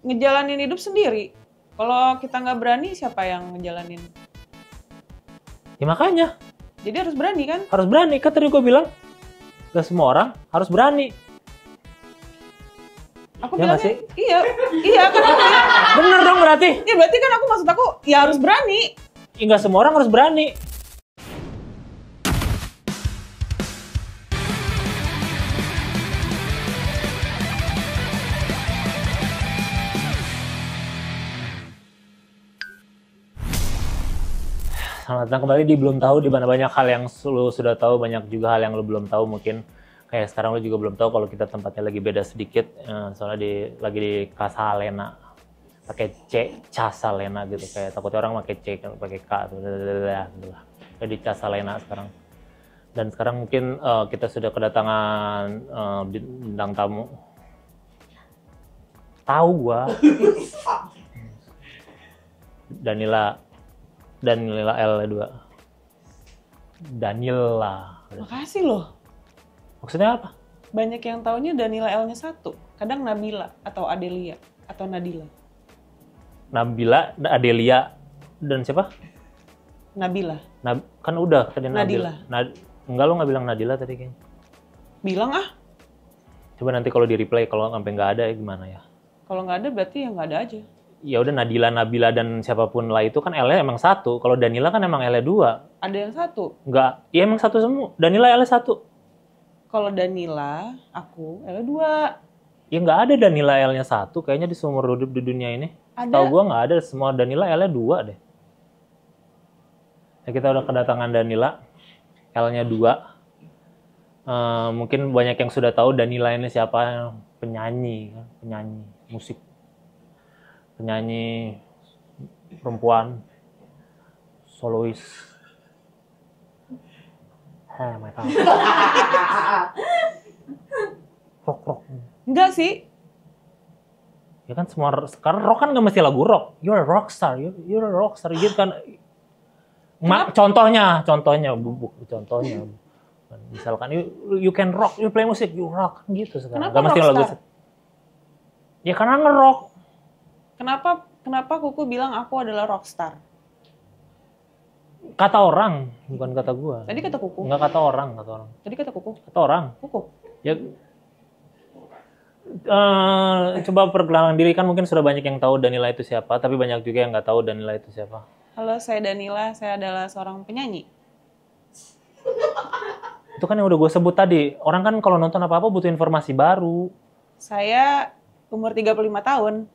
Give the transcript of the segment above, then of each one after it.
ngejalanin hidup sendiri. Kalau kita nggak berani, siapa yang ngejalanin? Ya makanya. Jadi harus berani kan? Harus berani. Kan tadi gue bilang, gak semua orang harus berani. Aku Ya nggak bilangnya, sih? iya kan aku bilang. Bener dong berarti. Ya berarti kan maksud aku, ya harus berani. Ya nggak semua orang harus berani. Selamat datang kembali di Belum Tahu, di mana banyak hal yang lu sudah tahu, banyak juga hal yang lu belum tahu. Mungkin kayak sekarang lu juga belum tahu kalau kita tempatnya lagi beda sedikit, soalnya lagi di Casalena, pakai C, Casalena gitu, kayak takutnya orang pakai C, pakai K, kayak di Casalena sekarang. Dan sekarang mungkin kita sudah kedatangan bintang tamu. Tahu gua, Danila L2. Danila. Makasih loh. Maksudnya apa? Banyak yang taunya Danila L-nya 1. Kadang Nabila atau Adelia atau Nadila. Nabila, Adelia, dan siapa? Nabila. Kan udah tadi Nadila. Enggak, lo nggak bilang Nadila tadi kayaknya. Bilang ah. Coba nanti kalau di replay, kalau sampai nggak ada ya gimana ya? Kalau nggak ada berarti ya nggak ada aja. Ya udah, Nadila, Nabila, dan siapapun lah itu kan L-nya emang 1. Kalau Danila kan emang L-nya 2. Ada yang 1. Enggak, ya emang 1 semua. Danila L-nya 1. Kalau Danila, aku L-nya 2. Ya nggak ada Danila L-nya 1 kayaknya di seumur hidup di dunia ini. Ada. Tahu gua nggak ada, semua Danila L-nya 2 deh. Ya kita udah kedatangan Danila, L-nya 2. Mungkin banyak yang sudah tahu Danila ini siapa, penyanyi musik. Penyanyi perempuan, solois. Mereka. Rock. Enggak sih. Ya kan semua, sekarang rock kan nggak mesti lagu rock. You're a rockstar, you're a rockstar gitu kan. Contohnya. Misalkan you can rock, you play musik, you rock gitu sekarang. Kenapa Gak mesti lagu. Ya karena nge-rock. Kenapa Kuku bilang aku adalah rockstar? Kata orang, bukan kata gua. Tadi kata Kuku. Enggak, kata orang. Tadi kata Kuku. Kata orang. Kuku. Ya, coba perkenalan diri, kan mungkin sudah banyak yang tahu Danila itu siapa, tapi banyak juga yang nggak tahu Danila itu siapa. Halo, saya Danila. Saya adalah seorang penyanyi. Itu kan yang udah gue sebut tadi. Orang kan kalau nonton apa-apa butuh informasi baru. Saya umur 35 tahun.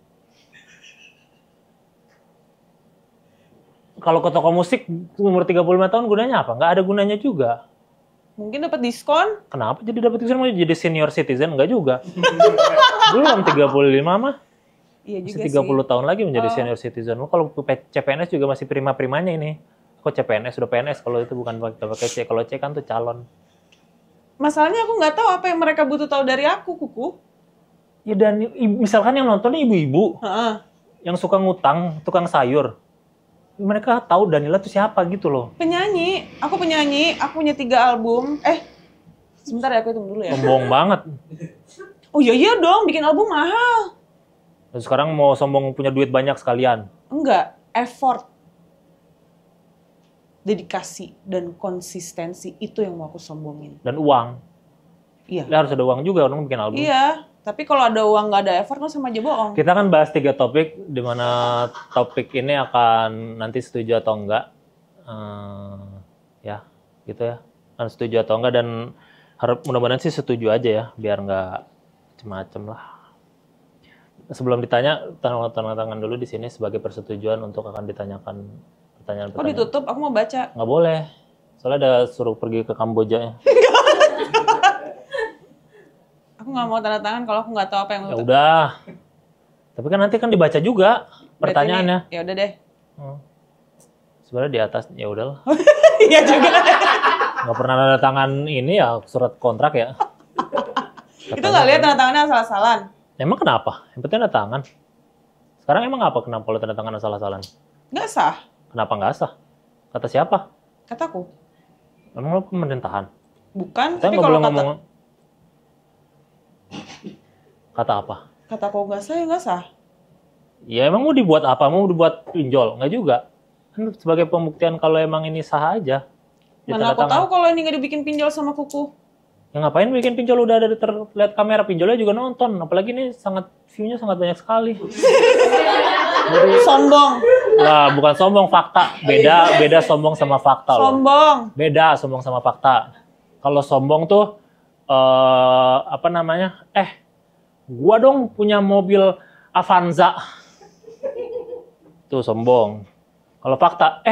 Kalau ke toko musik umur 35 tahun gunanya apa? Nggak ada gunanya juga. Mungkin dapat diskon. Kenapa jadi dapat diskon? Mau jadi senior citizen? Nggak juga. Belum 35 mah. Iya juga masih 30 sih. tahun lagi menjadi senior citizen. Kalau CPNS juga masih prima-primanya ini. Kok CPNS? Sudah PNS kalau itu bukan pakai C. Kalau C kan tuh calon. Masalahnya aku nggak tahu apa yang mereka butuh tahu dari aku, Kuku. Ya dan misalkan yang nontonnya ibu-ibu. Heeh. Yang suka ngutang, tukang sayur. Mereka tahu Danila tuh siapa gitu loh. Penyanyi. Aku penyanyi. Aku punya 3 album. Sebentar ya, aku hitung dulu ya. Sombong banget. Oh iya dong, bikin album mahal. Dan sekarang mau sombong punya duit banyak sekalian. Enggak, effort. Dedikasi dan konsistensi itu yang mau aku sombongin. Dan uang. Iya. Ya, harus ada uang juga orang bikin album. Iya, tapi kalau ada uang nggak ada effort kan sama aja bohong. Kita kan bahas 3 topik, di mana topik ini akan nanti setuju atau enggak. Ya, gitu ya. Kan setuju atau enggak, dan mudah-mudahan sih setuju aja ya, biar nggak macem-macem lah. Sebelum ditanya, tanda tangan dulu di sini sebagai persetujuan untuk akan ditanyakan pertanyaan-pertanyaan. Kok ditutup? Aku mau baca. Nggak boleh. Soalnya ada suruh pergi ke Kamboja ya. Aku nggak mau tanda tangan kalau aku nggak tahu apa yang Ya udah. Tapi kan nanti kan dibaca juga pertanyaannya. Ya udah deh. Sebenarnya di atas, ya udahlah. Iya juga. Nggak pernah tanda tangan ini ya, surat kontrak ya. Itu nggak lihat tanda tangannya asal-asalan. Emang kenapa? Yang penting tanda tangan. Sekarang emang apa kenapa kalau tanda tangan asal-asalan? Nggak sah. Kenapa nggak sah? Kata siapa? Kataku. Emang lo pemerintahan? Bukan, Saya tapi nggak kalau boleh ngomong. Kata apa? kataku nggak sah ya nggak sah. Ya emang mau dibuat apa? Mau dibuat pinjol? Nggak juga. Kan sebagai pembuktian kalau emang ini sah aja. Mana aku tahu kalau ini nggak dibikin pinjol sama kuku. Ya ngapain bikin pinjol, udah ada terlihat kamera pinjolnya juga nonton. Apalagi ini view-nya sangat banyak sekali. Sombong. Lah, bukan sombong, fakta. Beda sombong sama fakta loh. Sombong. Beda sombong sama fakta. Kalau sombong tuh apa namanya? Gua dong punya mobil Avanza. Tuh sombong. Kalau fakta,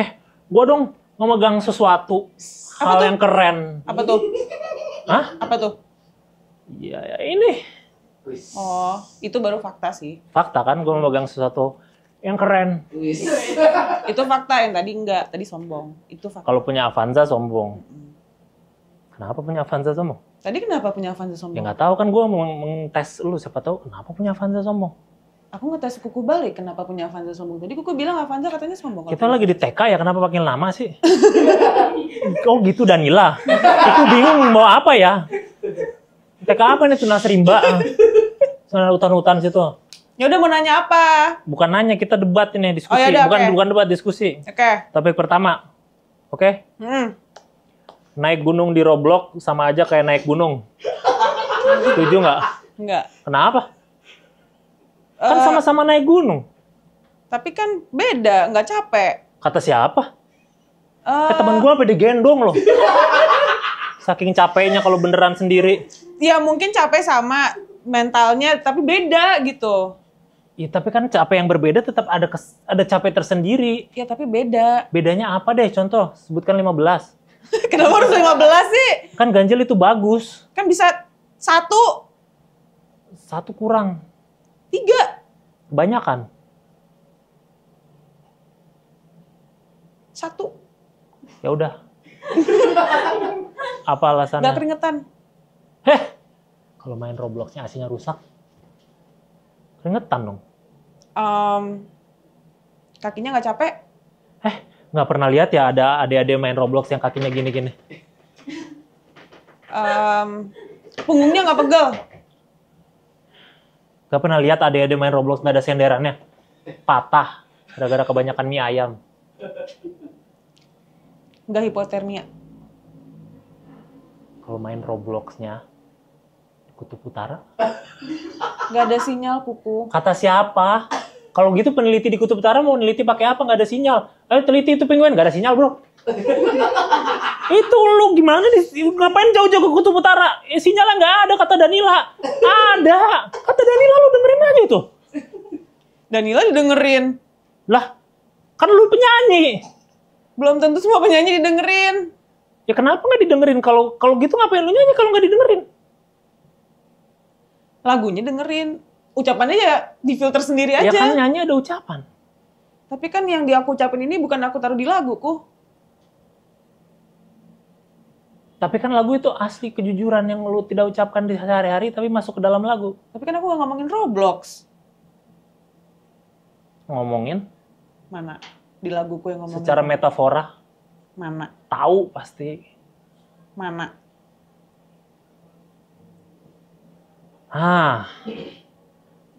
gua dong memegang sesuatu hal yang keren. Apa tuh? Hah? Apa tuh? Ya ini. Oh, itu baru fakta sih. Fakta kan, gua memegang sesuatu yang keren. Itu fakta, yang tadi enggak, tadi sombong. Itu fakta. Kalau punya Avanza sombong. Kenapa punya Avanza sombong? Tadi kenapa punya Avanza sombong? Ya nggak tahu kan, gua mengtes lu, siapa tahu kenapa punya Avanza sombong. Aku ngetes kuku balik kenapa punya Avanza sombong. Tadi kuku bilang Avanza katanya sombong. Kita lagi di TK ya, kenapa makin lama sih? Oh gitu Danila. Itu bingung mau apa ya? TK apa nih, Tunas Rimba? Sana hutan-hutan situ. Ya udah, mau nanya apa? Bukan nanya, kita debat ini, diskusi. Oh, yaudah, Bukan debat, diskusi. Oke. Topik pertama. Oke? Naik gunung di Roblox sama aja kayak naik gunung. Setuju nggak? Enggak. Kenapa? Kan sama-sama naik gunung. Tapi kan beda, nggak capek. Kata siapa? Temen gue sampai digendong loh. Saking capeknya kalau beneran sendiri. Ya mungkin capek sama mentalnya, tapi beda gitu. Iya, tapi kan capek yang berbeda tetap ada capek tersendiri. Ya tapi beda. Bedanya apa deh? Contoh, sebutkan 15. Kenapa harus 15 sih? Kan ganjil itu bagus. Kan bisa 1. 1 kurang. 3. Kebanyakan. 1. Ya udah. Apa alasannya? Nggak keringetan. Kalau main Robloxnya AC-nya rusak, keringetan dong. Kakinya nggak capek? Nggak pernah lihat ya ada adik-adik main Roblox yang kakinya gini-gini. Punggungnya nggak pegel? Nggak pernah lihat adik-adik main Roblox nggak ada senderannya. Patah, gara-gara kebanyakan mie ayam. Nggak hipotermia? Kalau main Robloxnya di Kutub Utara, Nggak ada sinyal kuku. kata siapa? Kalau gitu peneliti di Kutub Utara mau neliti pakai apa? Nggak ada sinyal. Ayo teliti itu penguin, nggak ada sinyal bro. Itu lu gimana ngapain jauh-jauh ke Kutub Utara? Sinyalnya nggak ada, kata Danila. Ada. Kata Danila, lu dengerin aja itu. Danila didengerin. Lah, kan lu penyanyi. Belum tentu semua penyanyi didengerin. Ya kenapa nggak didengerin? Kalau gitu ngapain lu nyanyi kalau nggak didengerin? Lagunya dengerin. Ucapannya ya difilter sendiri aja. Ya kan nyanyi ada ucapan. Tapi kan yang aku ucapin ini bukan aku taruh di laguku. Tapi kan lagu itu asli kejujuran yang lu tidak ucapkan di sehari-hari tapi masuk ke dalam lagu. Tapi kan aku nggak ngomongin Roblox. Ngomongin Mana? Di laguku yang ngomongin. secara metafora. Mana? Tahu pasti. Mana?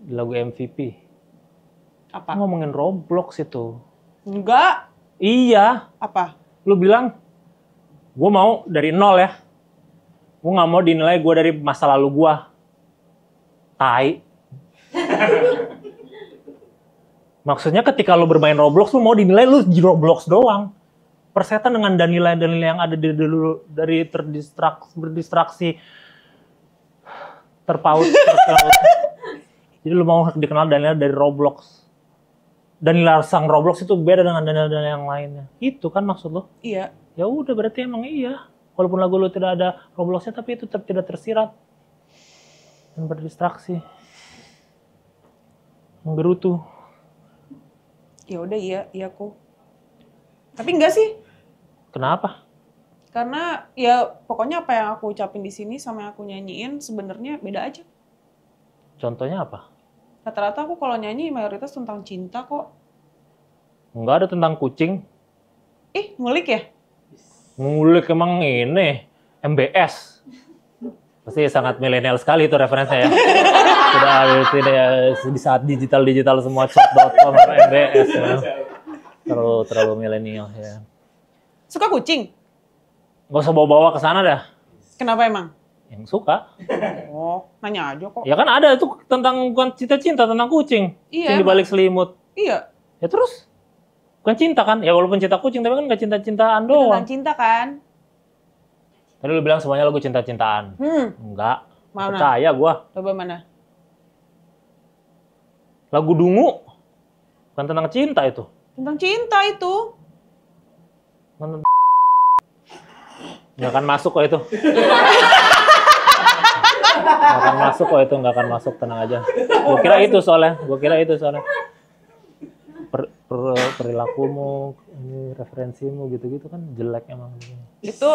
Di lagu MVP. Apa? Ngomongin Roblox itu. Enggak. Iya. Apa? Lu bilang, gue mau dari nol ya. Gue nggak mau dinilai gue dari masa lalu gue. Tai. Maksudnya ketika lu bermain Roblox, lu mau dinilai lu di Roblox doang. Persetan dengan Danila yang ada dari berdistraksi, terpaut. Jadi lu mau dikenal Danila dari Roblox. Danila sang Roblox itu beda dengan Danila yang lainnya. Itu kan maksud lu? Iya. Ya udah, berarti emang iya. Walaupun lagu lu tidak ada Robloxnya, tapi itu tetap tidak tersirat dan berdistraksi, menggerutu. Ya udah, iya aku. Tapi enggak sih. Kenapa? Karena ya pokoknya apa yang aku ucapin di sini sama yang aku nyanyiin sebenarnya beda aja. Contohnya apa? Rata-rata aku kalau nyanyi mayoritas tentang cinta kok. Enggak ada tentang kucing. Ngulik ya? Ngulik emang ini MBS. Pasti sangat milenial sekali itu referensinya ya. Sudah di saat digital semua chat.com apa MBS ya. Terlalu milenial ya. Suka kucing? Gak usah bawa-bawa ke sana dah. Kenapa emang? Yang suka. Oh, nanya aja kok. Ya kan ada itu tentang bukan cinta-cinta tentang kucing. Iya, Kucing di balik selimut. Iya. Ya terus? Bukan cinta kan? Ya walaupun cinta kucing tapi kan gak cinta-cintaan Itu doang. tentang cinta kan? Tadi lu bilang semuanya lagu cinta-cintaan. Enggak. Mana? Percaya gua. Coba mana? Lagu Dungu. Bukan tentang cinta itu. Tentang cinta itu. Nggak akan masuk kok itu. Nggak akan masuk kok itu. Nggak akan masuk, tenang aja. Gua kira itu soalnya. Perilakumu, ini referensimu gitu-gitu kan jelek emang. Itu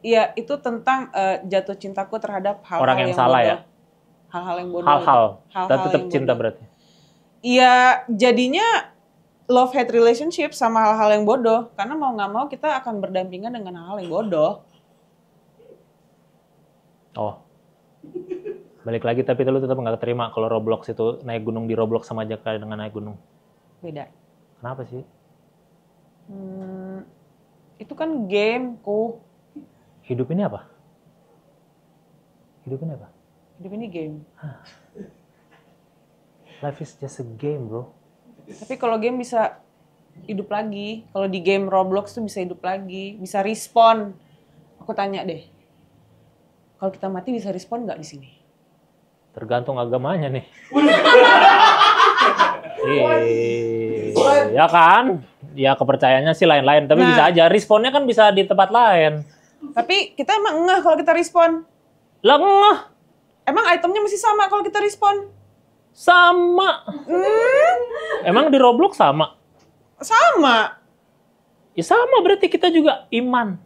ya itu tentang jatuh cintaku terhadap hal-hal Orang yang salah bodoh. ya? Hal-hal yang bodoh. Hal-hal. Hal-hal Dan tetap yang cinta bodoh. berarti. Iya, jadinya love hate relationship sama hal-hal yang bodoh. Karena mau nggak mau kita akan berdampingan dengan hal-hal yang bodoh. Oh. Balik lagi tapi lu tetap nggak terima kalau Roblox itu naik gunung di Roblox sama aja kayak dengan naik gunung. Beda. Kenapa sih? Itu kan gameku. Hidup ini apa? Hidup ini apa? Hidup ini game. Life is just a game, bro. Tapi kalau game bisa hidup lagi. Kalau di game Roblox tuh bisa hidup lagi. Bisa respawn. Aku tanya deh. Kalau kita mati bisa respawn nggak di sini? Tergantung agamanya nih. Ya kan? Ya kepercayaannya sih lain-lain. Tapi bisa aja. Respawnnya kan bisa di tempat lain. Tapi kita emang ngeh kalau kita respawn. Lah ngeh. Emang itemnya masih sama kalau kita respawn? Sama. Emang di Roblox sama? Sama. Ya sama berarti kita juga iman.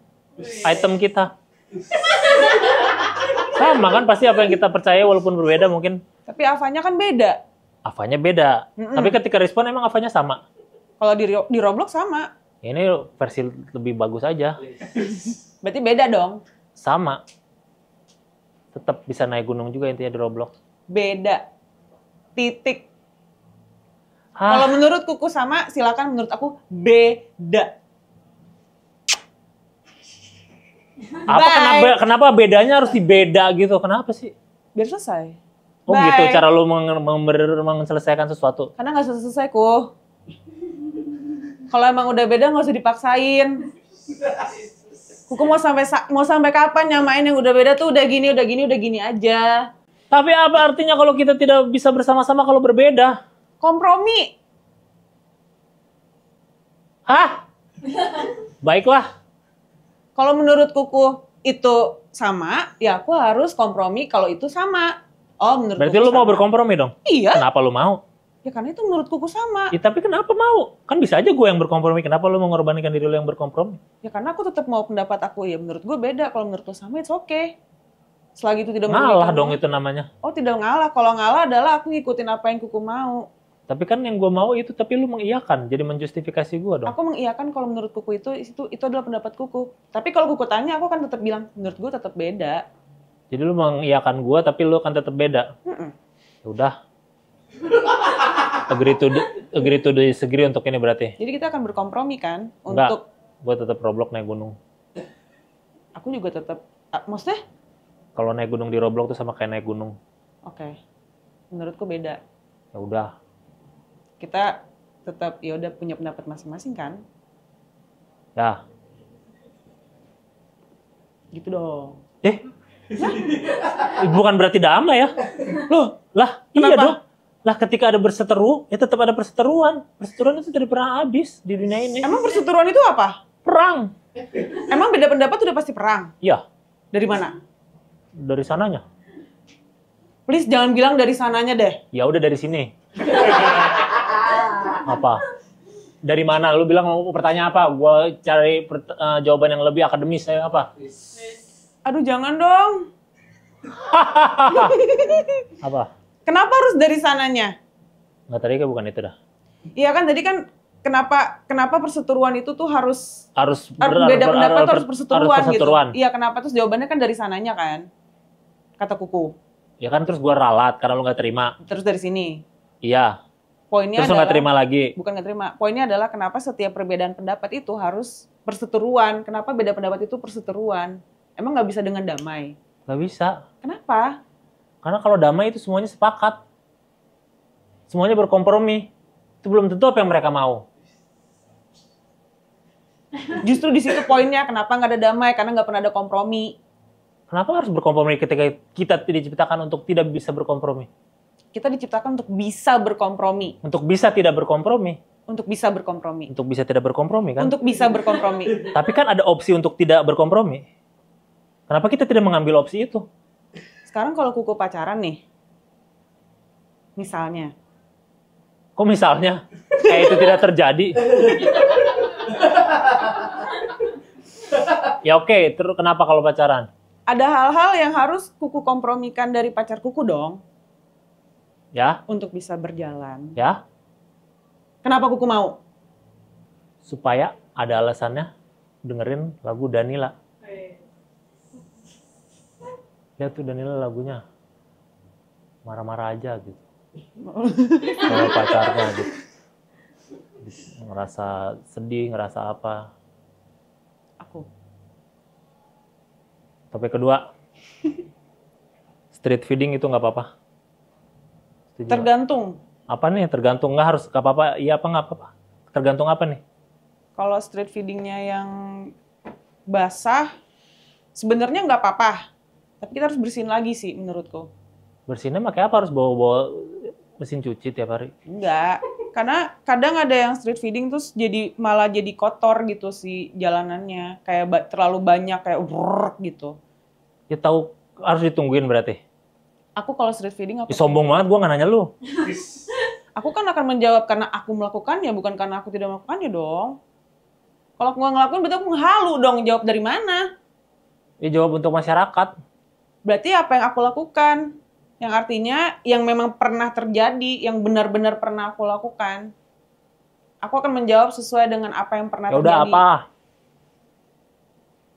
Item kita. Sama kan pasti apa yang kita percaya walaupun berbeda mungkin. Tapi Avanya kan beda. Avanya beda. Tapi ketika respon emang Avanya sama. Kalau di Roblox sama. Ini versi lebih bagus aja. Berarti beda dong. Sama. Tetap bisa naik gunung juga intinya di Roblox. Beda. Titik. Kalau menurut kuku sama, silakan menurut aku beda. Apa kenapa bedanya harus dibeda gitu? Kenapa sih? Biar selesai. Oh gitu cara lu menyelesaikan sesuatu. Karena nggak selesai ku. Kalau emang udah beda nggak usah dipaksain. Kuku mau sampai kapan nyamain yang udah beda tuh udah gini aja. Tapi apa artinya kalau kita tidak bisa bersama-sama kalau berbeda? Kompromi. Hah? Baiklah. Kalau menurut kuku itu sama, ya aku harus kompromi kalau itu sama. Oh, menurut berarti kuku lu mau sama. berkompromi dong? Iya. Kenapa lu mau? Ya karena itu menurut kuku sama. Ya, tapi kenapa mau? Kan bisa aja gue yang berkompromi. Kenapa lu mengorbankan diri lu yang berkompromi? Ya karena aku tetap mau pendapat aku. Ya menurut gue beda. Kalau menurut lo sama, it's okay. Selagi itu tidak ngalah dong itu namanya. Oh, tidak ngalah. Kalau ngalah adalah aku ngikutin apa yang kuku mau. Tapi kan yang gue mau itu, tapi lu mengiyakan. Jadi menjustifikasi gue dong. Aku mengiyakan kalau menurut kuku itu adalah pendapat kuku. Tapi kalau kuku tanya, aku kan tetap bilang, menurut gue tetap beda. Jadi lu mengiyakan gue, tapi lu kan tetap beda. Ya udah. Agree to disagree untuk ini berarti. Jadi kita akan berkompromi kan? Enggak, gue tetap Roblox naik gunung. Aku juga tetap, maksudnya? Kalau naik gunung di Roblox tuh sama kayak naik gunung. Oke. Menurutku beda. Ya udah. Kita tetap ya udah punya pendapat masing-masing kan? Ya. Gitu dong. Bukan berarti damai ya? Loh, lah iya dong. Lah ketika ada berseteru, ya tetap ada perseteruan. Perseteruan itu tidak pernah habis di dunia ini. Emang perseteruan itu apa? Perang. Emang beda pendapat udah pasti perang? Iya. Dari mana? Dari sananya. Please jangan bilang dari sananya deh. Ya udah dari sini. Apa? Dari mana? Lu bilang mau pertanyaan apa? Gua cari jawaban yang lebih akademis saya apa? Aduh jangan dong. Apa? Kenapa harus dari sananya? Nggak, tadi kan bukan itu dah. Iya kan tadi kan kenapa perseteruan itu tuh harus beda pendapat harus perseteruan gitu. perseteruan. Iya kenapa terus jawabannya kan dari sananya kan? Kata kuku. Ya kan terus gue ralat karena lu nggak terima. Terus dari sini. Iya. Poinnya Terus lu nggak terima lagi. Bukan nggak terima. Poinnya adalah kenapa setiap perbedaan pendapat itu harus perseteruan. Kenapa beda pendapat itu perseteruan? Emang nggak bisa dengan damai? Nggak bisa. Kenapa? Karena kalau damai itu semuanya sepakat. Semuanya berkompromi. Itu belum tentu apa yang mereka mau. Justru di situ poinnya kenapa nggak ada damai? Karena nggak pernah ada kompromi. Kenapa harus berkompromi ketika kita diciptakan untuk tidak bisa berkompromi? Kita diciptakan untuk bisa berkompromi. Untuk bisa tidak berkompromi. Untuk bisa berkompromi. Untuk bisa tidak berkompromi kan? Untuk bisa berkompromi. Tapi kan ada opsi untuk tidak berkompromi. Kenapa kita tidak mengambil opsi itu? Sekarang kalau kuku pacaran nih, misalnya. Kok misalnya? Kayak itu tidak terjadi. Ya oke, terus kenapa kalau pacaran? Ada hal-hal yang harus kuku kompromikan dari pacar kuku dong. Ya? Untuk bisa berjalan. Ya? Kenapa kuku mau? Supaya ada alasannya dengerin lagu Danila. Lihat tuh Danila lagunya. Marah-marah aja gitu. Kalau pacarnya gitu. Ngerasa sedih, ngerasa apa. Aku. Topik kedua. Street feeding itu nggak apa-apa. Setuju Tergantung. Nggak? Apa nih? Tergantung. Nggak harus nggak apa-apa. Iya apa nggak apa-apa. Tergantung apa nih? Kalau street feedingnya yang basah, sebenarnya nggak apa-apa. Tapi kita harus bersihin lagi sih menurutku. Bersihinnya makanya apa? Harus bawa mesin cuci tiap hari? Enggak. Karena kadang ada yang street feeding terus malah jadi kotor gitu sih jalanannya. Kayak terlalu banyak kayak brrrr gitu. Ya tahu harus ditungguin berarti. Aku kalau street feeding aku Sombong banget gua nggak nanya lu. Aku kan akan menjawab karena aku melakukannya, bukan karena aku tidak melakukannya dong. Kalau aku nggak ngelakuin berarti aku halu dong, jawab dari mana? Ya jawab untuk masyarakat. Berarti apa yang aku lakukan? Yang artinya yang memang pernah terjadi, yang benar-benar pernah aku lakukan. Aku akan menjawab sesuai dengan apa yang pernah Ya udah terjadi. apa?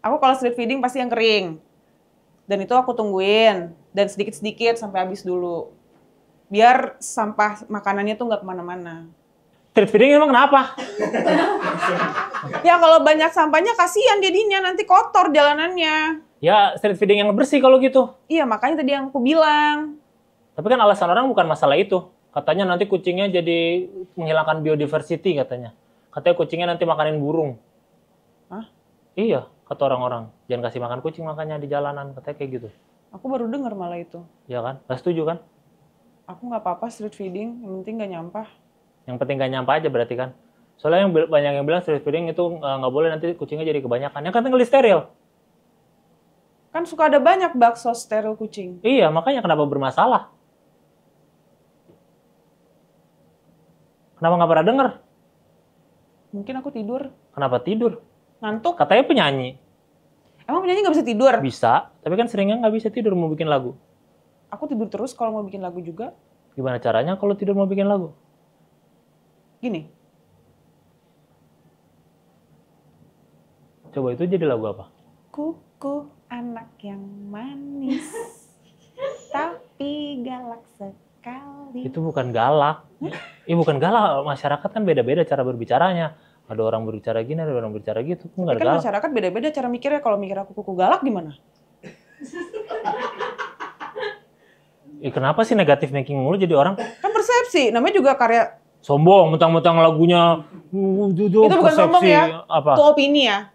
Aku kalau street feeding pasti yang kering. Dan itu aku tungguin. Dan sedikit-sedikit sampai habis dulu. Biar sampah makanannya tuh nggak kemana-mana. Street feeding emang kenapa? Ya kalau banyak sampahnya kasihan jadinya, nanti kotor jalanannya. Ya street feeding yang bersih kalau gitu. Iya, makanya tadi yang aku bilang. Tapi kan alasan orang bukan masalah itu. Katanya nanti kucingnya jadi menghilangkan biodiversity katanya. Katanya kucingnya nanti makanin burung. Hah? Iya, kata orang-orang. Jangan kasih makan kucing makanya di jalanan. Katanya kayak gitu. Aku baru dengar malah itu. Iya kan? Gak setuju kan? Aku nggak apa-apa street feeding, yang penting nggak nyampah. Yang penting gak nyampah aja berarti kan? Soalnya yang banyak yang bilang street feeding itu nggak boleh nanti kucingnya jadi kebanyakan. Yang kan tinggal di steril. Kan suka ada banyak bakso steril kucing. Iya, makanya kenapa bermasalah? Kenapa nggak pernah denger? Mungkin aku tidur. Kenapa tidur? Ngantuk. Katanya penyanyi. Emang penyanyi nggak bisa tidur? Bisa, tapi kan seringnya nggak bisa tidur mau bikin lagu. Aku tidur terus kalau mau bikin lagu juga. Gimana caranya kalau tidur mau bikin lagu? Gini. Coba itu jadi lagu apa? Kuku anak yang manis, tapi galak sekali. Itu bukan galak. Bukan galak. Masyarakat kan beda-beda cara berbicaranya. Ada orang berbicara gini, ada orang berbicara gitu. Nggak ada Kan galak. masyarakat beda-beda cara mikirnya. Kalau mikir aku kuku galak gimana? Kenapa sih negatif thinking mulu jadi orang? Kan persepsi. Namanya juga karya. Sombong, mentang-mentang lagunya. Itu bukan sombong ya. Apa? Itu opini ya.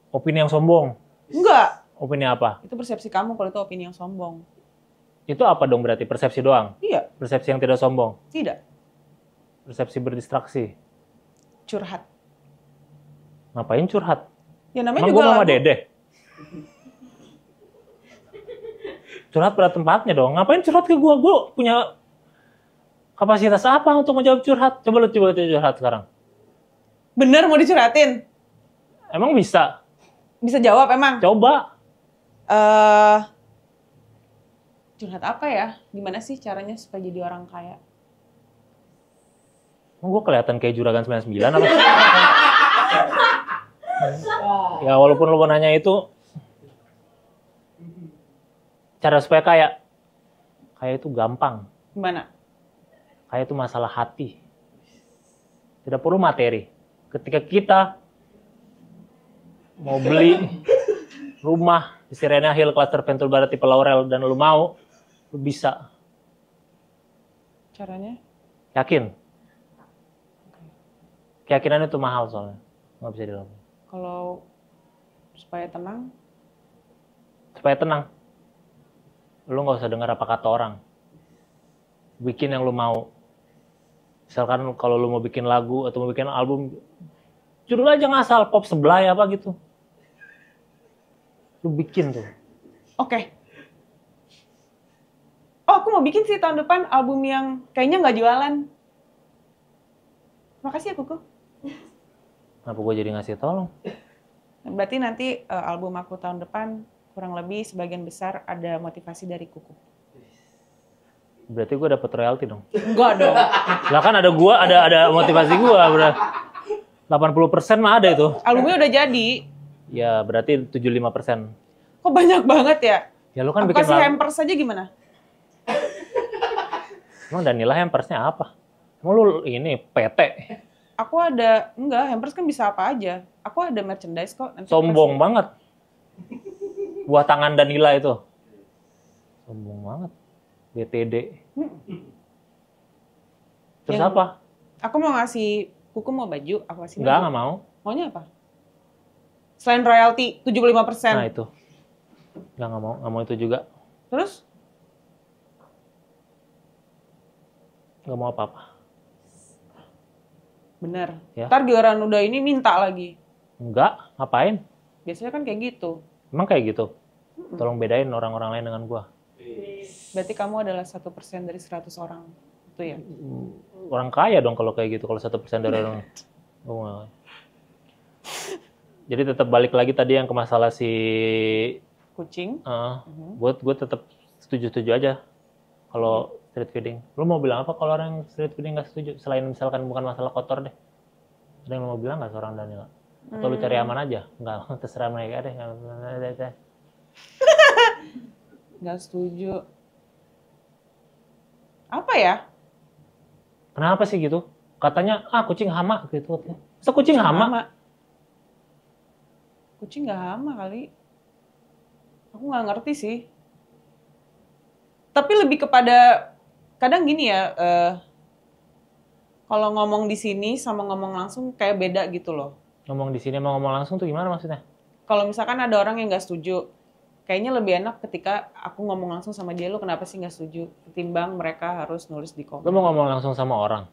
Opini yang sombong. Enggak. Opini apa? Itu persepsi kamu kalau itu opini yang sombong. Itu apa dong berarti? Persepsi doang? Iya. Persepsi yang tidak sombong? Tidak. Persepsi berdistraksi? Curhat. Ngapain curhat? Ya namanya Emang juga gue mama lagu. dede? Curhat pada tempatnya dong. Ngapain curhat ke gue? Gue punya kapasitas apa untuk menjawab curhat? Coba lu curhat sekarang. Bener mau dicurhatin? Emang bisa? Bisa jawab emang? Coba. Curhat apa ya? Gimana sih caranya supaya jadi orang kaya? Emang gue kelihatan kayak Juragan 99 apa? Ya walaupun lu mau nanya itu, cara supaya kaya. Kaya itu gampang. Gimana? Kaya itu masalah hati. Tidak perlu materi. Ketika kita mau beli rumah di Sirena Hill, Cluster Ventura Barat tipe Laurel, dan lu mau, lu bisa. Caranya? Yakin. Keyakinan itu mahal soalnya. Nggak bisa dilakukan. Kalau supaya tenang? Supaya tenang. Lu nggak usah dengar apa kata orang. Bikin yang lu mau. Misalkan kalau lu mau bikin lagu atau mau bikin album, judul aja ngasal, pop seblay apa gitu. Lu bikin tuh. Oke. Oh, aku mau bikin sih tahun depan album yang kayaknya nggak jualan. Makasih ya, Kuku. Kenapa gue jadi ngasih tolong? Berarti nanti album aku tahun depan kurang lebih sebagian besar ada motivasi dari Kuku. Berarti gue dapet royalti dong. Enggak dong. Lah kan ada gua, ada motivasi gua, berarti 80% mah ada itu. Albumnya udah jadi. Ya, berarti 75%. Kok banyak banget ya? Ya lu kan Aku bikin kasih lagu. hampers aja gimana? Emang Danila hampersnya apa? Emang lu ini PT? Aku ada, enggak, hampers kan bisa apa aja. Aku ada merchandise kok. Nanti Sombong banget. Buah tangan Danila itu. Sombong banget. BTD. Terus Yang- apa? Aku mau ngasih, Kuku mau baju, aku kasih baju. Nggak mau. Maunya apa? Selain royalti 75%. Nah itu. Nggak mau itu juga. Terus? Nggak mau apa-apa. Bener. Ya. Ntar giliran udah ini minta lagi. Enggak, ngapain? Biasanya kan kayak gitu. Emang kayak gitu? Tolong bedain orang-orang lain dengan gua. Berarti kamu adalah 1% dari 100 orang. Itu ya? Orang kaya dong kalau kayak gitu, kalau 1% dari orang. Oh, nggak. Jadi tetap balik lagi tadi yang ke masalah si Kucing. gue tetap setuju aja kalau street feeding. Lu mau bilang apa kalau orang street feeding nggak setuju? Selain misalkan bukan masalah kotor deh. Ada yang lu mau bilang nggak seorang Danila? Atau lu cari aman aja? Nggak, terserah mereka deh. Nggak setuju. Apa ya? Kenapa sih gitu? Katanya, kucing hama gitu. Masa kucing hama? Kucing nggak hama kali. Aku nggak ngerti sih. Tapi lebih kepada, kadang gini ya, kalau ngomong di sini sama ngomong langsung kayak beda gitu loh. Ngomong di sini mau ngomong langsung tuh gimana maksudnya? Kalau misalkan ada orang yang nggak setuju, kayaknya lebih enak ketika aku ngomong langsung sama dia, lu kenapa sih nggak setuju? Ketimbang mereka harus nulis di komen. Lu mau ngomong langsung sama orang?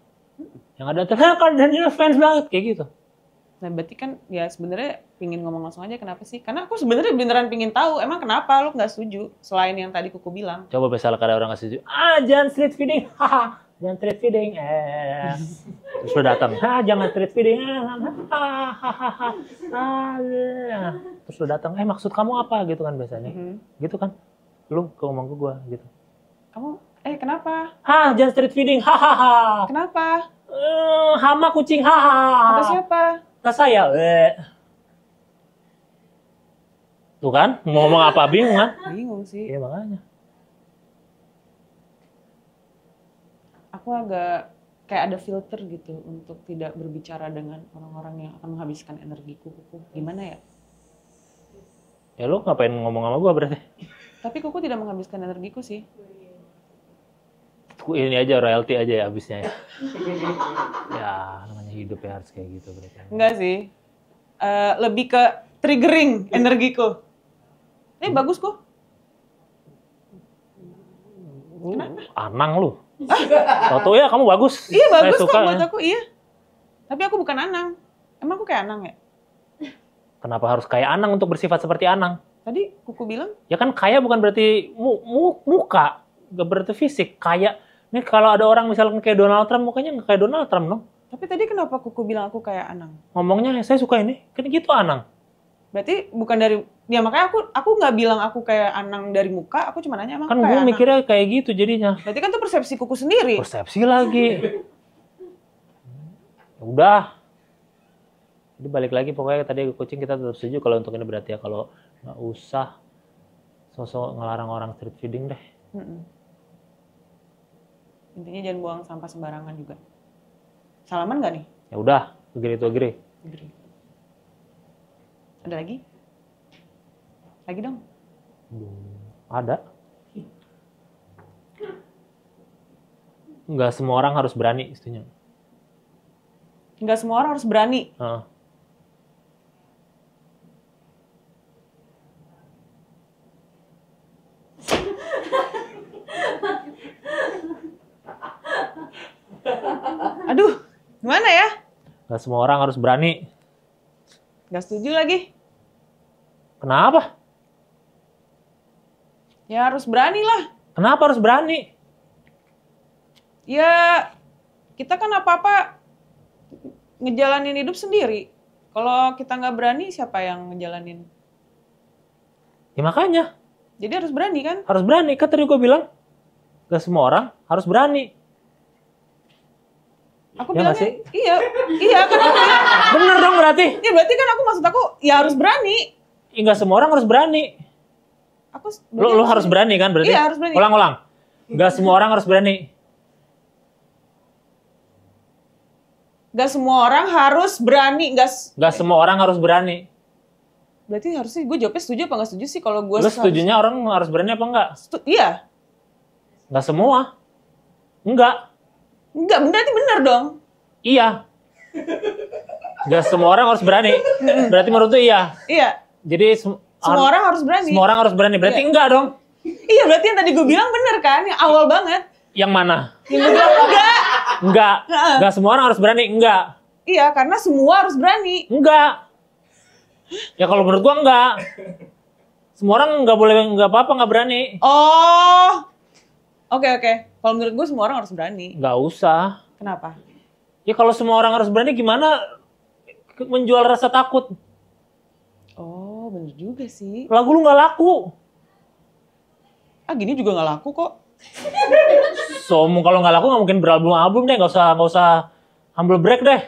Yang ada tuh, kan Danila fans banget, kayak gitu. Nah berarti kan ya sebenarnya pingin ngomong langsung aja, kenapa sih? Karena aku sebenarnya beneran pingin tahu, emang kenapa lu nggak setuju? Selain yang tadi Kuku bilang. Coba misalnya ada orang nggak setuju, jangan street feeding, haha, jangan street feeding, terus lu datang, jangan street feeding, hahaha, terus lu datang, maksud kamu apa gitu kan biasanya, gitu kan, lu ngomong ke gua gitu, Kamu, kenapa? jangan street feeding, hahaha, Kenapa? hama kucing, hahaha, Kata siapa? kata saya, tuh kan, mau ngomong apa bingung kan, Bingung sih. iya makanya. Aku agak kayak ada filter gitu untuk tidak berbicara dengan orang-orang yang akan menghabiskan energiku. Kuku. Gimana ya? Ya lu ngapain ngomong sama gua berarti? Tapi Kuku tidak menghabiskan energiku sih. Ini aja royalti aja ya habisnya ya. Ya namanya hidup ya harus kayak gitu berarti. Enggak sih. Lebih ke triggering energiku. Bagus kok. Kenapa? Anang lu. Toto ya kamu bagus. Iya bagus Saya kok suka, buat ya. aku, iya. Tapi aku bukan Anang. Emang aku kayak Anang ya? Kenapa harus kayak Anang untuk bersifat seperti Anang? Tadi Kuku bilang, Ya kan kaya bukan berarti muka, gak berarti fisik. Kaya. Nih kalau ada orang misalkan kayak Donald Trump, mukanya nggak kayak Donald Trump dong. tapi tadi kenapa Kuku bilang aku kayak Anang? Ngomongnya saya suka ini, kan gitu Anang. Berarti bukan dari, ya makanya aku nggak bilang aku kayak Anang dari muka, aku cuma nanya emang Kan aku kayak gue Anang. mikirnya kayak gitu jadinya. Berarti kan itu persepsi Kuku sendiri. Persepsi lagi. Udah. Jadi balik lagi pokoknya tadi kucing kita tetap setuju kalau untuk ini berarti ya kalau nggak usah sosok ngelarang orang street feeding deh. Intinya jangan buang sampah sembarangan juga. Salaman nggak nih? Ya udah, agree to agree. Agree. Ada lagi? Lagi dong. Ada. Nggak semua orang harus berani, istinya. Nggak semua orang harus berani. Aduh, gimana ya? Nggak semua orang harus berani. Nggak setuju lagi. Kenapa? Ya harus berani lah. Kenapa harus berani? Ya, kita kan apa-apa ngejalanin hidup sendiri. Kalau kita nggak berani, siapa yang ngejalanin? Ya makanya. Jadi harus berani kan? Harus berani. Kan tadi gue bilang, nggak semua orang harus berani. Aku Ya nggak bilangnya, sih? iya kan aku bilang. Bener dong berarti. Ya berarti kan maksud aku, ya harus berani. Ya, nggak semua orang harus berani. Aku Lu harus berani kan berarti? Iya, harus berani. Ulang. Nggak semua orang harus berani. Nggak semua orang harus berani. Nggak semua orang harus berani. Berarti harusnya gue jawabnya setuju apa nggak setuju sih? Kalau gue Lu setujunya orang harus berani apa enggak? Iya. Nggak semua. Enggak. Enggak, berarti bener dong. Iya. Nggak semua orang harus berani. Berarti menurut lu iya. Iya. Jadi Semua orang harus berani. Semua orang harus berani. Berarti Iya. enggak dong. Iya, berarti yang tadi gue bilang bener kan? Yang awal banget. Yang mana? Yang gue bilang enggak. Enggak. Enggak semua orang harus berani. Enggak. Iya, karena semua harus berani. Enggak. Ya kalau menurut gua enggak. Semua orang enggak boleh, enggak apa-apa enggak berani. Oh. Oke. Kalau menurut gue semua orang harus berani. Enggak usah. Kenapa? Ya kalau semua orang harus berani gimana menjual rasa takut? Oh, bener juga sih. Lagu lu nggak laku. Gini juga nggak laku kok. So, kalau nggak laku nggak mungkin beralbum-album deh. Nggak usah humble break deh.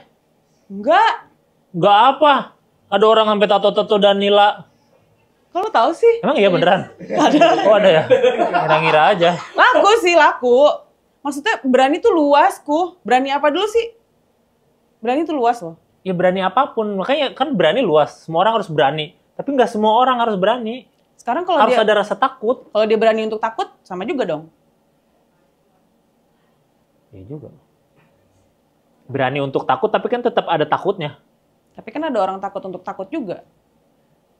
Enggak. Nggak apa. Ada orang sampai tato-tato Danila. Kalau tahu sih. Emang iya beneran? Ada. Oh ada ya? Ngira-ngira aja. Laku sih, laku. Maksudnya berani tuh luas, Berani apa dulu sih? Berani tuh luas loh. Ya berani apapun. Makanya kan berani luas. Semua orang harus berani. Tapi nggak semua orang harus berani. Sekarang kalau Harus dia ada rasa takut. kalau dia berani untuk takut, sama juga dong. Iya juga. Berani untuk takut, tapi kan tetap ada takutnya. Tapi kan ada orang takut untuk takut juga.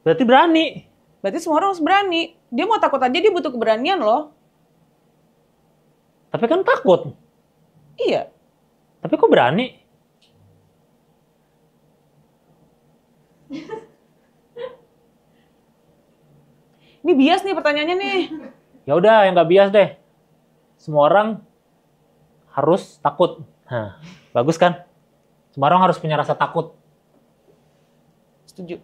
Berarti berani. Berarti semua orang harus berani. Dia mau takut aja, dia butuh keberanian loh. Tapi kan takut. Iya. Tapi kok berani? Ini bias nih pertanyaannya nih. Ya udah, yang nggak bias deh. Semua orang harus takut. Nah, bagus kan? Semua orang harus punya rasa takut. Setuju.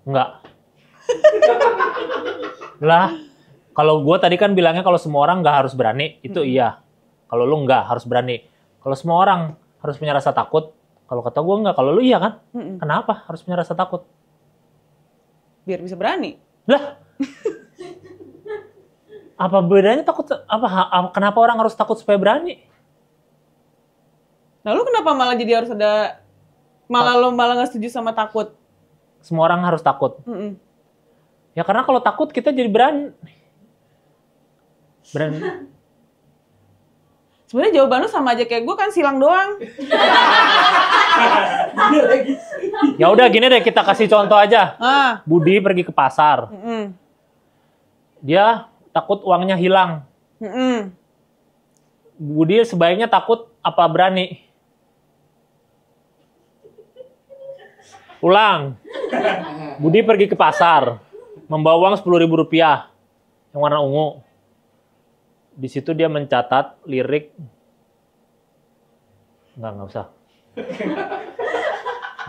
Enggak. Lah, kalau gue tadi kan bilangnya kalau semua orang nggak harus berani, itu iya. Kalau lu nggak harus berani. Kalau semua orang harus punya rasa takut, kalau kata gue nggak. Kalau lu iya kan? Kenapa harus punya rasa takut? Biar bisa berani. Lah, apa bedanya takut? Kenapa orang harus takut supaya berani? Nah, lu kenapa malah jadi harus ada lu malah nggak setuju sama takut? Semua orang harus takut. Ya karena kalau takut kita jadi berani. Sebenarnya jawaban lu sama aja kayak gue kan, silang doang. Ya udah gini deh, kita kasih contoh aja. Budi pergi ke pasar. Dia takut uangnya hilang. Budi sebaiknya takut apa berani? Ulang. Budi pergi ke pasar, membawa uang Rp10.000 yang warna ungu. Di situ dia mencatat lirik. Nggak usah.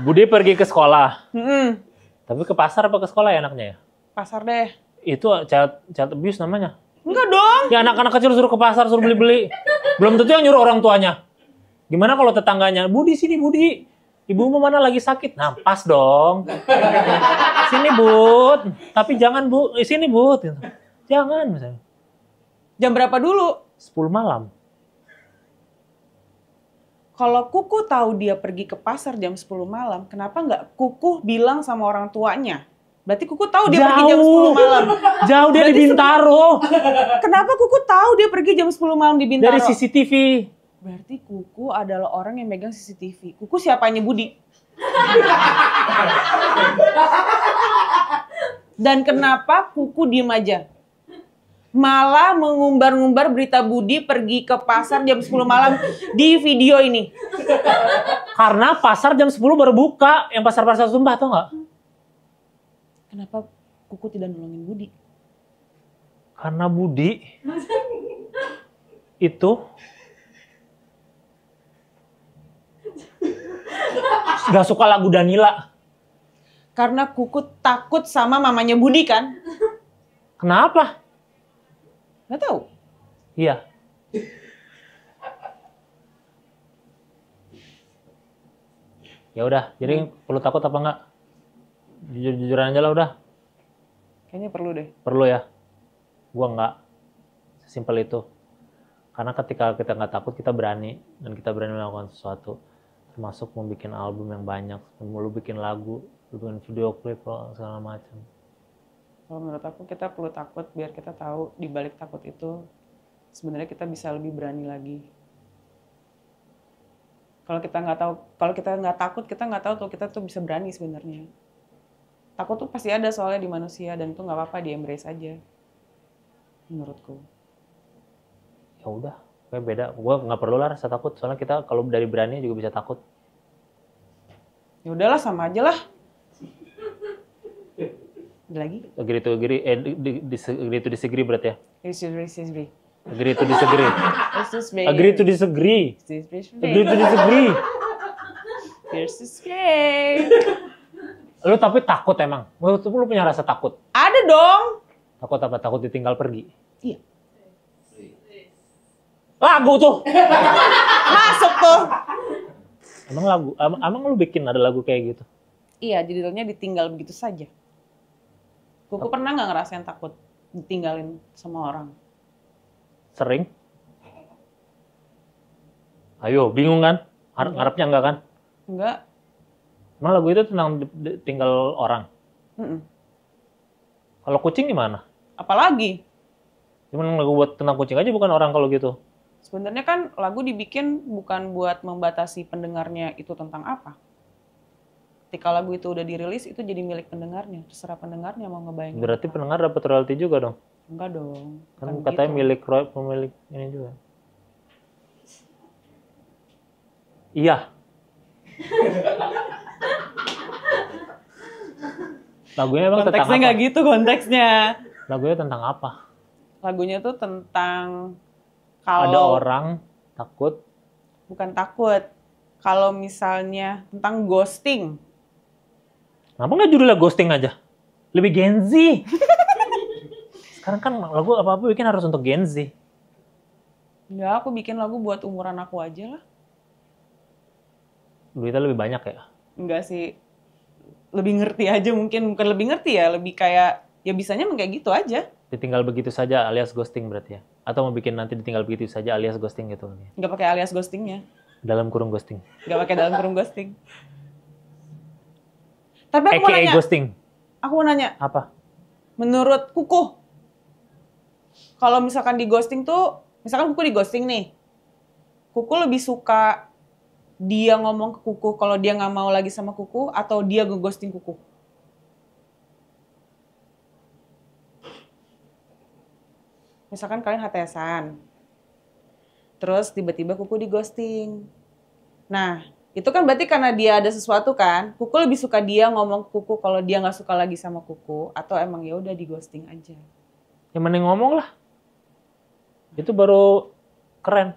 Budi pergi ke sekolah. Tapi ke pasar apa ke sekolah ya enaknya ya? Pasar deh. Itu child abuse namanya. Enggak dong. Ya anak-anak kecil suruh ke pasar, suruh beli-beli. Belum tentu yang nyuruh orang tuanya. Gimana kalau tetangganya? Budi sini Budi. Ibumu mana lagi sakit? Nah pas dong. Sini Bud. Tapi jangan Bu. Sini Bud. Jangan misalnya. Jam berapa dulu? 10 malam. Kalau Kuku tahu dia pergi ke pasar jam 10 malam, kenapa nggak Kuku bilang sama orang tuanya? Berarti Kuku tahu dia pergi jam 10 malam. Jauh dia di Bintaro. Kenapa Kuku tahu dia pergi jam 10 malam di Bintaro? Dari CCTV. Berarti Kuku adalah orang yang megang CCTV. Kuku siapanya Budi? Dan kenapa Kuku diem aja? Malah mengumbar-ngumbar berita Budi pergi ke pasar jam 10 malam di video ini. Karena pasar jam 10 baru buka. Yang pasar-pasar Sumba, tau nggak? Kenapa Kuku tidak nolongin Budi? Karena Budi itu gak suka lagu Danila. Karena Kuku takut sama mamanya Budi kan? Kenapa? Gak tahu. Iya. Ya udah, jadi perlu takut apa enggak? Jujur-jujuran aja lah udah. Kayaknya perlu deh. Perlu ya. Gua enggak. Sesimpel itu. Karena ketika kita nggak takut, kita berani. Dan kita berani melakukan sesuatu. Termasuk mau bikin album yang banyak. Mau lu bikin lagu, lu bikin video klip, segala macam. Kalau menurut aku kita perlu takut biar kita tahu di balik takut itu sebenarnya kita bisa lebih berani lagi. Kalau kita nggak tahu, kalau kita nggak takut, kita nggak tahu tuh kita tuh bisa berani sebenarnya. Takut tuh pasti ada soalnya di manusia dan itu nggak apa-apa, di embrace aja. Menurutku. Ya udah, kayak beda. Gua nggak perlu lah rasa takut. Soalnya kita kalau dari berani juga bisa takut. Ya udahlah sama aja lah. Ada lagi? Agree to agree, agree to disagree berarti ya? Disagree. Agree to disagree. Agree to disagree. Agree to disagree. Lu tapi takut emang? Lu punya rasa takut? Ada dong. Takut apa? Takut ditinggal pergi? Iya. Lagu tuh. Masuk tuh. Emang lu bikin ada lagu kayak gitu? Iya, judulnya Ditinggal Begitu Saja. Kuku pernah nggak ngerasain takut ditinggalin sama orang? Sering. Ayo, bingung kan? Ngarepnya enggak kan? Enggak. Emang lagu itu tentang tinggal orang? Kalau kucing gimana? Apalagi? Cuman lagu buat tentang kucing aja, bukan orang kalau gitu. Sebenarnya kan lagu dibikin bukan buat membatasi pendengarnya itu tentang apa. Ketika lagu itu udah dirilis, itu jadi milik pendengarnya. Terserah pendengarnya mau ngebayangin. Berarti apa. pendengar dapat royalti juga dong? Enggak dong. Kan Bukan katanya begitu. pemilik ini juga. Iya. Lagunya emang tentang Konteksnya apa? nggak gitu konteksnya. Lagunya tentang apa? Lagunya tuh tentang Ada kalau orang takut. bukan takut. Kalau misalnya tentang ghosting. Kenapa nggak judulnya ghosting aja? Lebih Gen Z. Sekarang kan lagu apa-apa bikin harus untuk Gen Z. Enggak, aku bikin lagu buat umuran aku aja lah. Duitnya lebih banyak ya? Enggak sih. Lebih ngerti aja mungkin. Bukan lebih ngerti ya. Lebih kayak, ya bisanya emang kayak gitu aja. Ditinggal begitu saja alias ghosting berarti ya? Atau mau bikin nanti ditinggal begitu saja alias ghosting gitu? Nggak pakai alias ghostingnya. Dalam kurung ghosting. Nggak pakai dalam kurung ghosting. Tapi aku mau AKA nanya. ghosting. Aku mau nanya. Apa? Menurut Kuku, kalau misalkan di ghosting tuh, misalkan Kuku di ghosting nih. Kuku lebih suka dia ngomong ke Kuku kalau dia nggak mau lagi sama Kuku, atau dia nge-ghosting Kuku? Misalkan kalian HTS-an. Terus tiba-tiba Kuku di ghosting. Nah, itu kan berarti karena dia ada sesuatu kan. Kuku lebih suka dia ngomong ke Kuku kalau dia nggak suka lagi sama Kuku, atau emang ya udah di ghosting aja. Ya mending ngomong lah. Itu baru keren.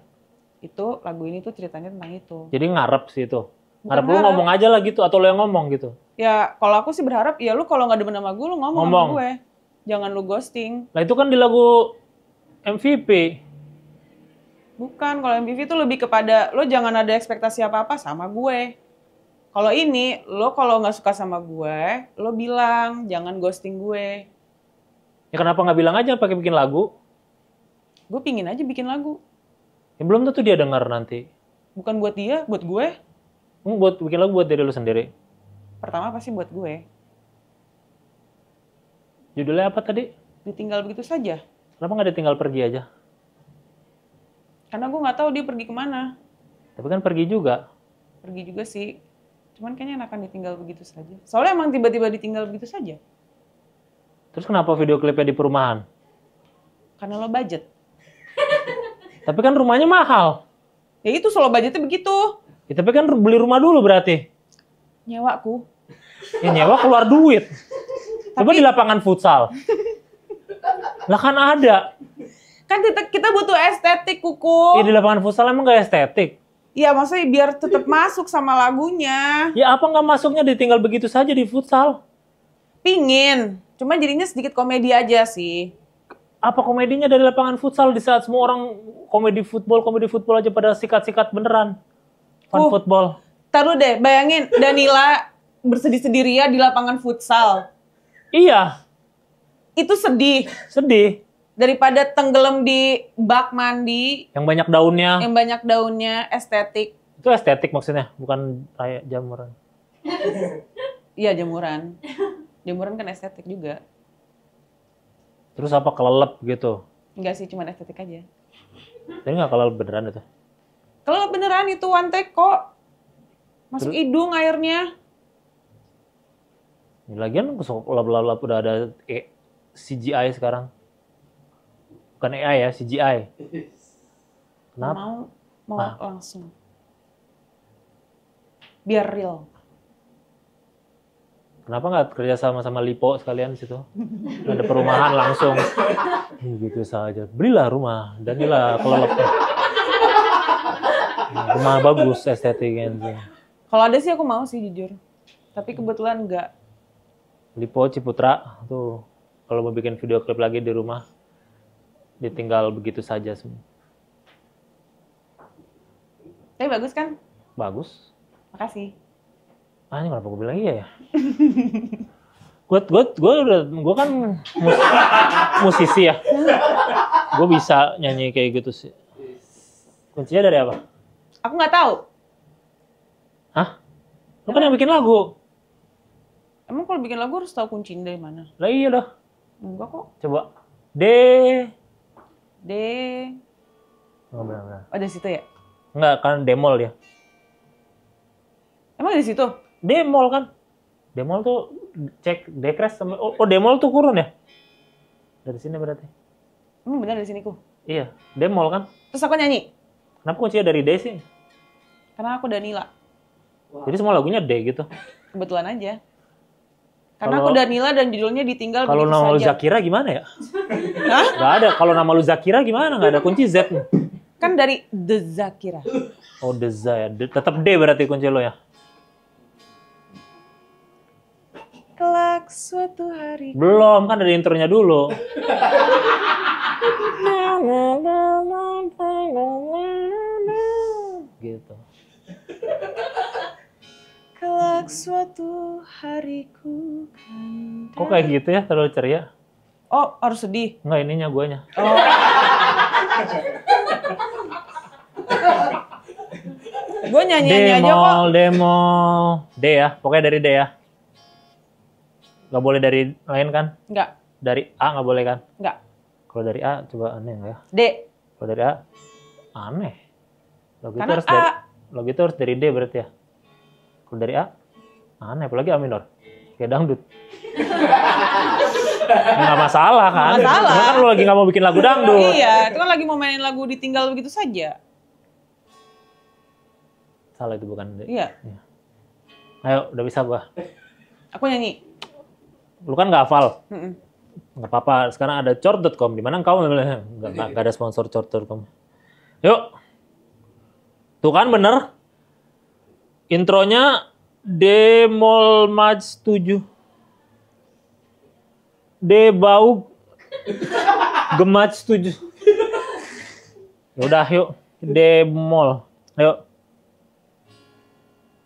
Itu lagu ini tuh ceritanya tentang itu. Jadi ngarep sih itu. Bukan Ngarep lu ngarep. ngomong aja lah gitu, atau lu yang ngomong gitu. Ya kalau aku sih berharap ya lu kalau nggak demen sama gue lu ngomong sama gue. Jangan lu ghosting. Nah itu kan di lagu MVP. Bukan, kalau MPV itu lebih kepada lo jangan ada ekspektasi apa-apa sama gue. Kalau ini, lo kalau nggak suka sama gue, lo bilang, jangan ghosting gue. Ya kenapa nggak bilang aja pakai bikin lagu? Gue pingin aja bikin lagu. Ya, belum tentu dia dengar nanti. Bukan buat dia, buat gue. Buat bikin lagu buat diri lu sendiri. Pertama pasti buat gue. Judulnya apa tadi? Ditinggal begitu saja. Kenapa nggak ditinggal pergi aja? Karena gue nggak tahu dia pergi kemana. Tapi kan pergi juga. Pergi juga sih. Cuman kayaknya enakan ditinggal begitu saja. Soalnya emang tiba-tiba ditinggal begitu saja. Terus kenapa video klipnya di perumahan? Karena lo budget. Tapi kan rumahnya mahal. Ya itu solo budgetnya begitu. Ya, tapi kan beli rumah dulu berarti. Nyewaku. Ya nyewa keluar duit. Coba di lapangan futsal. Lah kan ada. Kan kita butuh estetik, Kuku. Ya di lapangan futsal emang gak estetik. Iya, maksudnya biar tetap masuk sama lagunya. Ya apa nggak masuknya ditinggal begitu saja di futsal? Pingin. Cuma jadinya sedikit komedi aja sih. Apa komedinya dari lapangan futsal di saat semua orang komedi football aja pada sikat-sikat beneran. Fun football. Taruh deh, bayangin Danila bersedih-sedih ria di lapangan futsal. Iya. Itu sedih. Sedih. Daripada tenggelam di bak mandi. Yang banyak daunnya. Yang banyak daunnya, estetik. Itu estetik maksudnya, bukan kayak jamuran. Iya, jamuran. Jamuran kan estetik juga. Terus apa kelelep gitu? Enggak sih, cuma estetik aja. Jadi nggak kelelep beneran itu? Kalau beneran itu one take kok. Masuk hidung airnya. Lagian kelelep udah ada CGI sekarang. Bukan AI ya, CGI. Kenapa? Mau langsung. Biar real. Kenapa nggak kerja sama Lipo sekalian di situ? Ada perumahan langsung. Gitu saja. Belilah rumah. Danila kelelep. Rumah bagus estetiknya. Kalau ada sih aku mau sih jujur. Tapi kebetulan enggak. Lipo Ciputra tuh kalau mau bikin video klip lagi di rumah ditinggal begitu saja semua. Tapi bagus kan? Bagus. Makasih. Ini kenapa gue bilang iya ya? Gue kan musisi ya. Gue bisa nyanyi kayak gitu sih. Kuncinya dari apa? Aku nggak tahu. Hah? Lu kan yang bikin lagu. Emang kalau bikin lagu harus tahu kuncinya dari mana? Lah iya dah. Enggak kok. Coba. D. Oh, benar. Oh, dari situ ya? Enggak, kan demol dia. Emang dari situ? Demol kan. Demol tuh cek dekres sama demol tuh kurun ya? Dari sini berarti. Emang benar dari sini ku? Iya, demol kan. Terus aku nyanyi? Kenapa kuncinya dari D sih? Karena aku Danila. Jadi semua lagunya D gitu. Kebetulan aja. Karena aku Danila dan judulnya ditinggal begitu saja. Kalau nama lu Zakira gimana ya? Hah? Gak ada. Kalau nama lu Zakira gimana? Gak ada kunci Z. Kan dari The Zakira. Oh, The Z ya. Tetap D berarti kunci lo ya? Kelak suatu hari. Belum, kan dari intronya dulu. Gitu. Kelak suatu hariku kan. Kok kayak gitu ya, terlalu ceria? Oh, harus sedih? Enggak, ininya guanya. Oh. Gue nyanyi aja kok. Demol. D ya, pokoknya dari D ya. Gak boleh dari lain kan? Enggak. Dari A gak boleh kan? Enggak. Kalau dari A, coba aneh nggak ya? D. Kalau dari A, aneh. Karena A. Lo gitu harus dari D berarti ya? Kalau dari A, aneh. Apalagi A minor. Kayak dangdut. Nggak masalah kan? Nggak masalah. Kan lo lagi nggak mau bikin lagu dangdut. Iya, itu kan lagi mau mainin lagu ditinggal begitu saja. Salah itu bukan D. Iya. Ayo, udah bisa gua. Aku nyanyi. Lu kan nggak hafal. Mm-mm. Nggak apa-apa, sekarang ada chord.com. Di mana engkau nggak ada sponsor chord.com. Yuk. Tuh kan bener. Intronya D mol maj 7. D bau gemaj 7. Udah yuk. D mol. Ayo.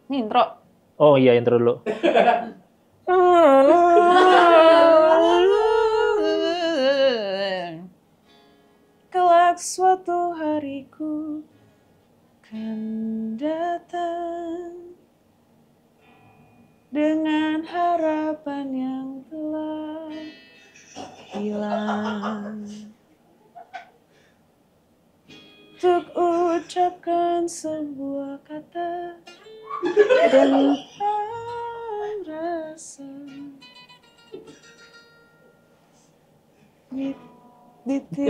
Ini intro. Oh iya intro dulu. Kelak kelak suatu hariku kan datang dengan harapan yang telah hilang. Untuk ucapkan sebuah kata tentang rasa.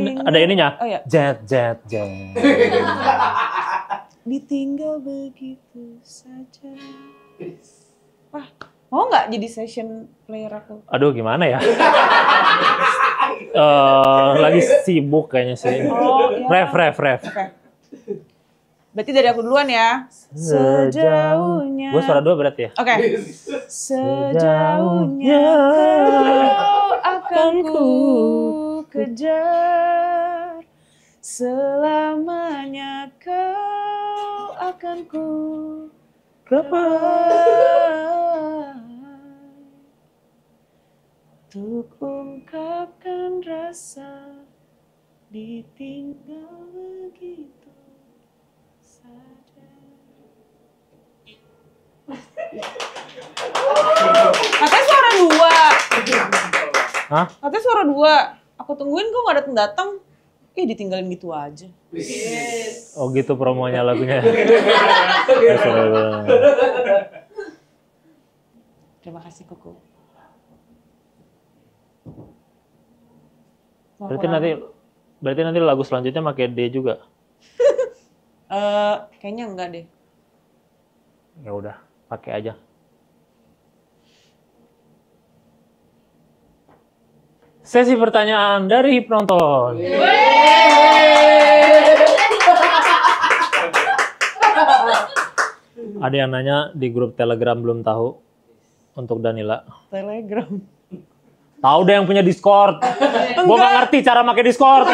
Ada ininya. Oh ya. Jet. Ditinggal begitu saja. Wah, mau nggak jadi session player aku? Aduh, gimana ya? Lagi sibuk kayaknya sih. Oh, iya. Ref. Oke. Berarti dari aku duluan ya. Sejauhnya. Gue suara 2 berarti ya? Oke. Sejauhnya kau akan ku kejar, selamanya kau akan ku gapai, untuk ungkapkan rasa ditinggal begitu saja. Katanya suara 2. Hah? Katanya suara 2. Aku tungguin kok gak datang-datang. Ditinggalin gitu aja. Oh gitu promonya lagunya. Terima kasih Kuku. Berarti nanti lagu selanjutnya pakai D juga. Kayaknya enggak deh. Ya udah, pakai aja. Sesi pertanyaan dari penonton. Ada yang nanya di grup Telegram belum tahu untuk Danila. Telegram. Tahu deh yang punya Discord. Gua nggak ngerti cara pakai Discord.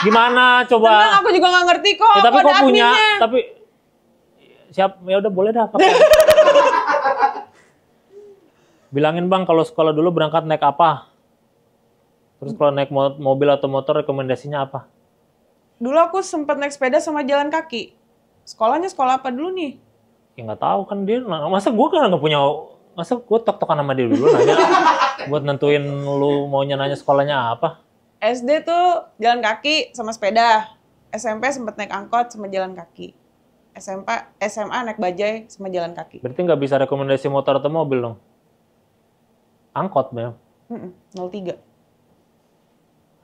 Gimana coba? Tenang, aku juga nggak ngerti kok. Ya, tapi kok kok punya, adminnya. tapi siap, ya udah boleh dah pakai. Bilangin Bang kalau sekolah dulu berangkat naik apa? Terus kalau naik mobil atau motor rekomendasinya apa? Dulu aku sempat naik sepeda sama jalan kaki. Sekolahnya sekolah apa dulu nih? Ya nggak tahu kan dia. Masa gue kan nggak punya. Masa gue tok-tokan sama dia dulu nanya. Buat nentuin lu maunya nanya sekolahnya apa? SD tuh jalan kaki sama sepeda. SMP sempat naik angkot sama jalan kaki. SMA naik bajai sama jalan kaki. Berarti nggak bisa rekomendasi motor atau mobil dong? Angkot memang. 03.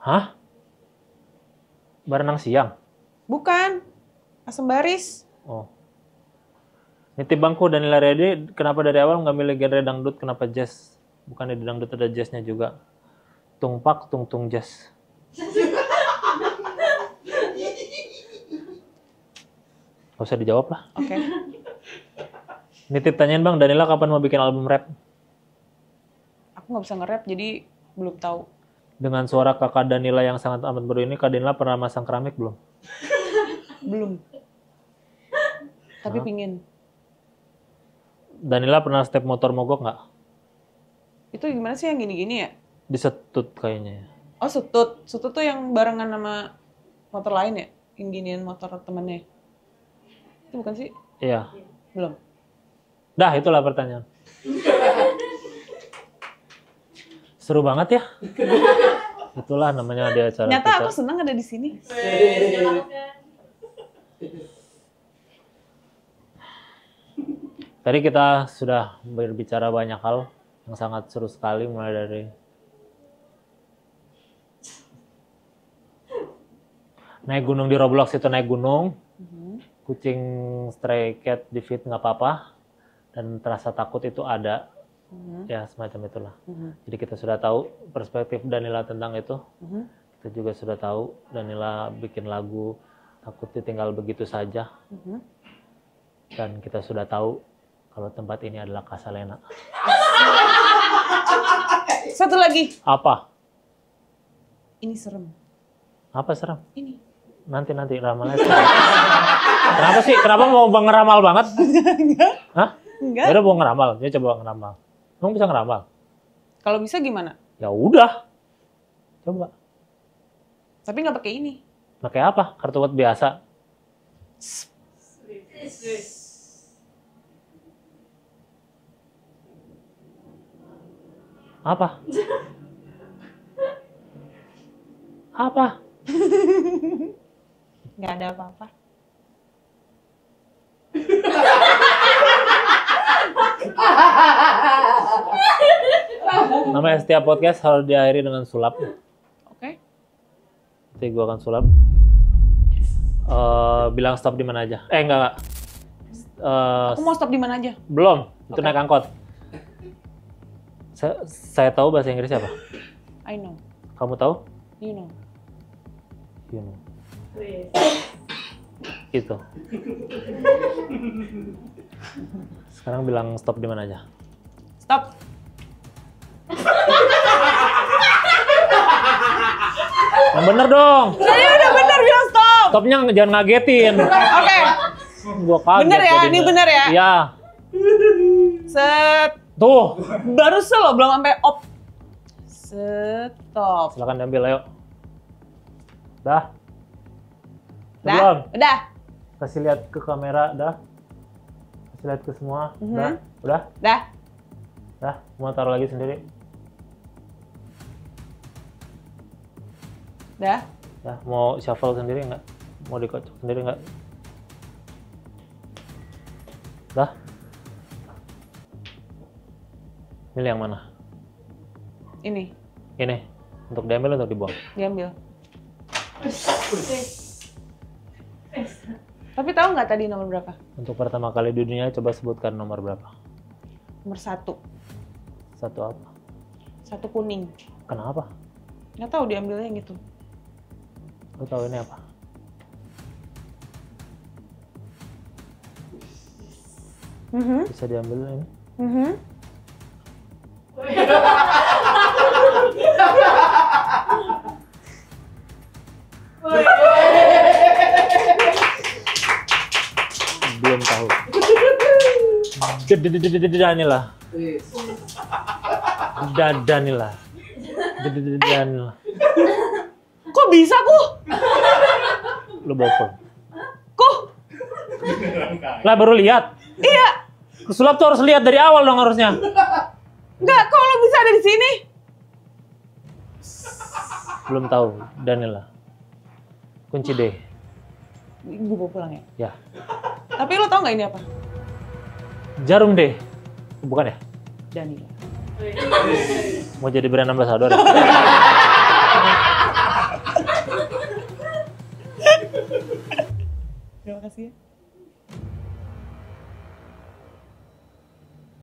Hah? Barenang siang? Bukan. Asam baris. Oh. Nitip bangku Danila Redi, kenapa dari awal nggak milih genre dangdut, kenapa jazz? Bukannya di dangdut ada jazznya juga. Tungpak, tung jazz. Gak usah dijawab lah. Oke. Nitip tanyain Bang, Danila kapan mau bikin album rap? Aku nggak bisa nge-rap, jadi belum tahu. Dengan suara kakak Danila yang sangat amat baru ini, Kak Danila pernah masang keramik belum? Belum. Tapi pingin. Danila pernah step motor mogok nggak? Itu gimana sih yang gini-gini ya? Disetut kayaknya ya. Oh, sutut. Sutut tuh yang barengan sama motor lain ya? Yang giniin motor temennya. Itu bukan sih? Iya. Belum. Dah, itulah pertanyaan. Seru banget ya. Itulah namanya di acara Nyata kita. aku senang ada di sini. Tadi kita sudah berbicara banyak hal yang sangat seru sekali, mulai dari naik gunung di Roblox itu naik gunung, kucing stray cat di feed nggak apa-apa, dan terasa takut itu ada, ya semacam itulah. Jadi kita sudah tahu perspektif Danila tentang itu, kita juga sudah tahu Danila bikin lagu takut ditinggal begitu saja, dan kita sudah tahu kalau tempat ini adalah Casalena. Satu lagi. Apa? Ini serem. Apa serem? Ini. Nanti ramalnya. Kenapa sih? Kenapa mau ngeramal banget? Hah? Enggak. Ya udah mau ngeramal. Dia coba ngeramal. Kamu bisa ngeramal? Kalau bisa gimana? Ya udah. Coba. Tapi nggak pakai ini. Pakai apa? Kartu buat biasa. Apa? Apa? Nggak ada apa-apa. Namanya setiap podcast harus diakhiri dengan sulap. Oke. Nanti gue akan sulap. Bilang stop di mana aja. Enggak. Aku mau stop di mana aja? Belum. Itu Oke. naik angkot. Saya tahu bahasa Inggris apa? I know. Kamu tahu? You know. You know. Gitu. Sekarang bilang stop di mana aja. Stop. Yang bener dong. Saya udah bener bilang stop. Stopnya jangan ngagetin. Oke. Gua kaget. Bener ya? jadinya. Ini bener ya? Iya. Set. Tuh. Baru slow, belum sampai op. Stop. Silakan diambil, ayo. Dah. Dah? Belum. Udah. Kasih lihat ke kamera, dah. Kasih lihat ke semua, Mhm. dah. Udah. Dah. Dah. Mau taruh lagi sendiri. Dah. Dah. Mau shuffle sendiri nggak? Mau dikocok sendiri nggak? Dah. Milih yang mana? Ini. Ini. Untuk diambil atau dibuang? Diambil. Tapi tahu nggak tadi nomor berapa? Untuk pertama kali di dunia, coba sebutkan nomor berapa? Nomor 1. Satu apa? 1 kuning. Kenapa? Nggak tahu diambilnya yang gitu. Lu tahu ini apa? Bisa diambil ini? Belum tahu. Danilah. Danilah. Danilah. Kok bisa kok? Lu bopol. Kok? Lah baru lihat. Iya. Sulap tuh harus lihat dari awal dong harusnya. Nggak, kok lo bisa ada di sini? Belum tahu. Danilah. Kunci D. Gue bawa pulang ya. Ya. Tapi lo tau nggak ini apa? Jarum D. Bukan ya? Danila. Mau jadi brand ambassador ya? Terima kasih ya.